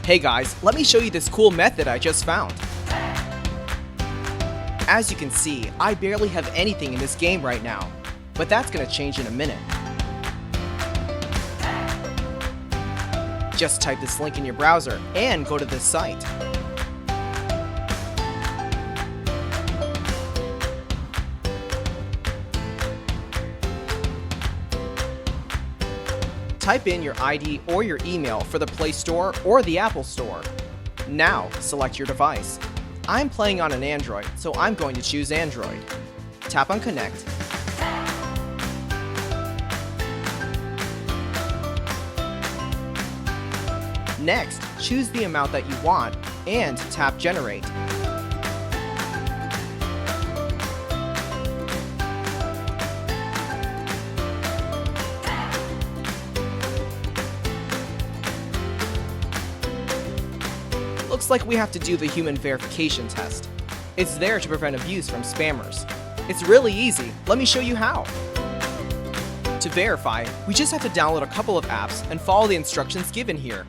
Hey guys, let me show you this cool method I just found. As you can see, I barely have anything in this game right now, but that's gonna change in a minute. Just type this link in your browser and go to this site. Type in your ID or your email for the Play Store or the Apple Store. Now, select your device. I'm playing on an Android, so I'm going to choose Android. Tap on Connect. Next, choose the amount that you want and tap Generate. Looks like we have to do the human verification test. It's there to prevent abuse from spammers. It's really easy. Let me show you how. To verify, we just have to download a couple of apps and follow the instructions given here.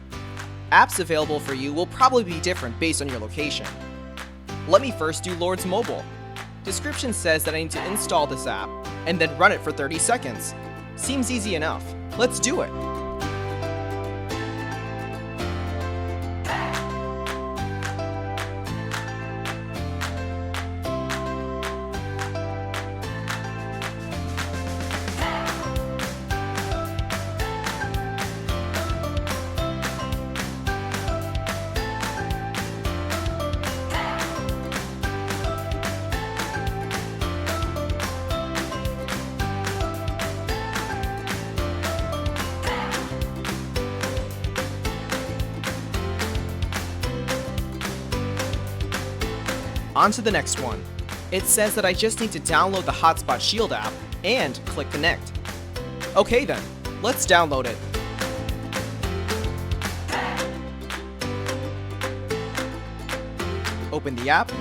Apps available for you will probably be different based on your location. Let me first do Lord's Mobile. Description says that I need to install this app and then run it for 30 seconds. Seems easy enough. Let's do it. On to the next one. It says that I just need to download the Hotspot Shield app and click Connect. Okay then, let's download it. Open the app.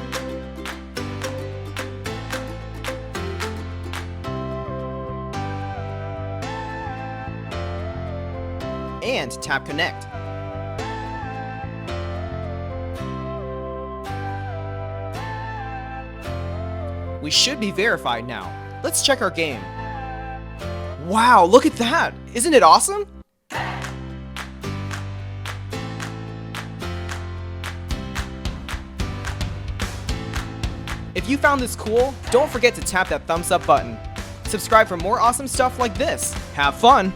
And tap Connect. We should be verified now. Let's check our game. Wow, look at that! Isn't it awesome? If you found this cool, don't forget to tap that thumbs up button. Subscribe for more awesome stuff like this. Have fun!